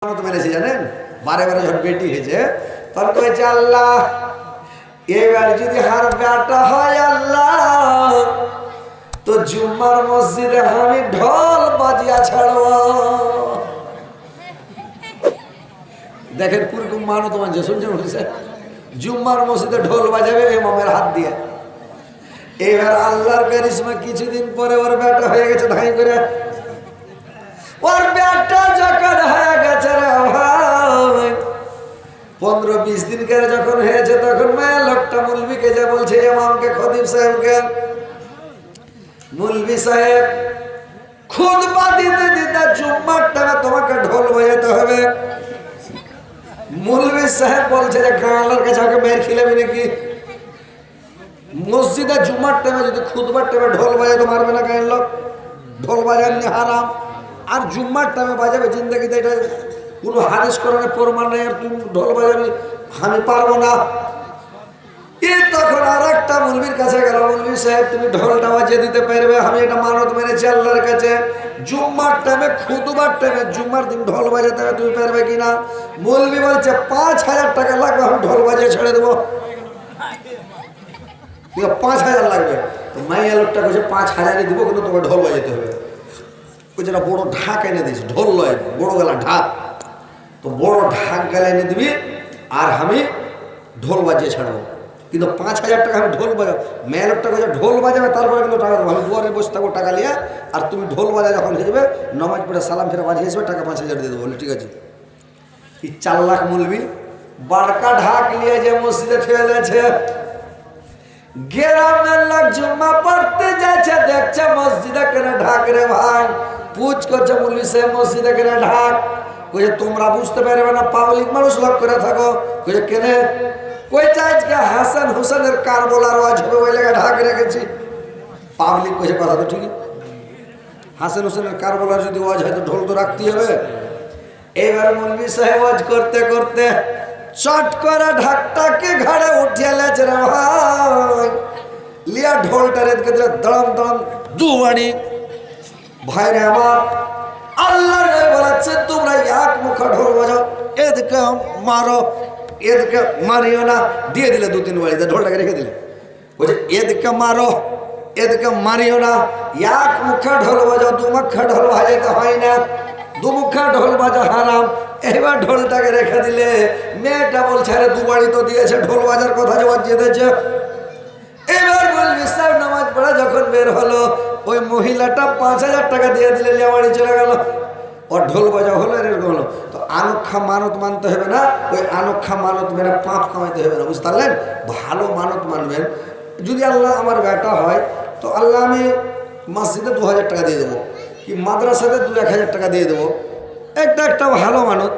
মানত মেরেছে জানেন, বারে বারে যখন বেটি হয়েছে তখন কয়েছে আল্লাহ এবার যদি হার বেটা হয় আল্লাহ তো জুম্মার মসজিদে আমি ঢোল বাজিয়া ছাড়ব। দেখেন কুরকুম মানত মানছে, শুনছেন বলছে জুম্মার মসজিদে ঢোল বাজাবে ইমামের হাত দিয়ে। এবার আল্লাহর কারিশমা কিছুদিন পরে ওর বেটা হয়ে গেছে ধাই করে। ওর বেটা যখন হয়ে গেছে রে ভাই 15-20 দিন করে যখন হয়েছে তখন মায়া লোকটা মুলবিকে যা বলছে ইমামকে খতিব সাহেবকে, মুলবি সাহেব খুতবা দিতে দিতে জুম্মার টাইমে তোমাকে ঢোল বাজাতে হবে। মুলবি সাহেব বলছে যে কানালার কাছে আমাকে মেয়ের খিলাবি নাকি? মসজিদে জুম্মার টাইমে যদি খুতবার টাইমে ঢোল বাজাতে পারবে না কেন লোক? ঢোল বাজাননি হারাম, আর জুম্মার টাইমে বাজাবে জিন্দগিতে এটা কোনো হাদিস কোরআনে প্রমাণ নেই। আর তুমি ঢোল বাজাবি, আমি পারবো না। তখন আর একটা মুলবির কাছে গেল, মুলবি সাহেব তুমি ঢোলটা বাজিয়ে দিতে পারবে? আমি এটা মানত মেরেছি আল্লাহর কাছে, জুম্মার টাইমে খুতবার টাইমে জুম্মার দিন ঢোল বাজাতে হবে, তুমি পারবে কিনা? মুলবি বলছে 5000 টাকা লাগবে, আমি ঢোল বাজিয়ে ছেড়ে দেবো। 5000 লাগবে। তো মাইয়া লোকটা বলছে 5000 দিব, কিন্তু তোমাকে ঢোল বাজাতে হবে। ওই যেটা বড় ঢাক এনে দিয়েছে, ঢোল লয় বড় গেলা ঢাক, তো বড় ঢাক গেলে এনে দিবি আর আমি ঢোল বাজিয়ে ছাড়বো, কিন্তু 5000 টাকা আমি ঢোল বাজাবো। মেয়ে লোকটা বলছে ঢোল বাজাবে তারপরে কিন্তু টাকা দেবো। আমি দুয়ারে বসে থাকবো টাকা নিয়ে, আর তুমি ঢোল বাজা যখন হয়ে যাবে নামাজ পড়ে সালাম ফিরে বাজিয়ে আসবে, টাকা 5000 দিয়ে দেবো। বলে ঠিক আছে। এই 4 লাখ মুলবি বাড়কা ঢাক নিয়ে যে মসজিদে ফেলে যাচ্ছে, গ্রামের লোক জুম্মা পড়তে যাচ্ছে, দেখছে মসজিদে কেন ঢাক রে ভাই, পুজ করছে মুলবি সাহেব মসজিদে কেন ঢাক? কইছে তোমরা বুঝতে পারবে না, পাবলিক মানুষ লোক করে থাকো। কইছে কেনে? কইছে আজকে হাসান হুসেনের কারবলার ওয়াজ হবে, ওই লেগে ঢাক রেখেছি। পাবলিক কইছে কথা তো ঠিকই, হাসান হুসেনের কারবলার যদি ওয়াজ হয় তো ঢোল তো রাখতেই হবে। এবার মুলবি সাহেব ওয়াজ করতে করতে চট করে ঢাকটাকে ঘাড়ে উঠিয়ে লেছে রে ভাই, লিয়া ঢোলটা রেখে দিলে দড়ম দড়ম দুবাড়ি। ভাইরে আমার আল্লাহর গায়ে বলাচ্ছে তোমরা এক মুখা ঢোল বাজাও, এদিকে মারো এদিকে মারিও না। দিয়ে দিলে 2-3 বাড়িতে ঢোলটাকে রেখে দিলে, বলছে এদিকে মারো এদিকে মারিও না। এক মুখা ঢোল বাজাও, 2 মুখা ঢোল বাজাইতে হয় না, 2 মুখা ঢোল বাজা হারাম। এবার ঢোলটাকে রেখে দিলে মেয়েটা বলছে আরে 2 বাড়ি তো দিয়েছে, ঢোল বাজার কথা যে বাজিয়ে দিয়েছে। এবার মুলবি সাহেব নামাজ পড়া যখন বের হলো, ওই মহিলাটা 5000 টাকা দিয়ে দিলে, বাড়ি চলে গেল। ওর ঢোল বাজা হলো, এরকম হলো। তো আনক্ষা মানত মানতে হবে না, ওই আনক্ষা মানত মেরে পাপ কামাইতে হবে না, বুঝতে পারলেন? ভালো মানত মানবেন। যদি আল্লাহ আমার বেটা হয় তো আল্লাহ আমি মসজিদে 2000 টাকা দিয়ে দেবো, কি মাদ্রাসাতে 2-1000 টাকা দিয়ে দেবো, একটা ভালো মানত।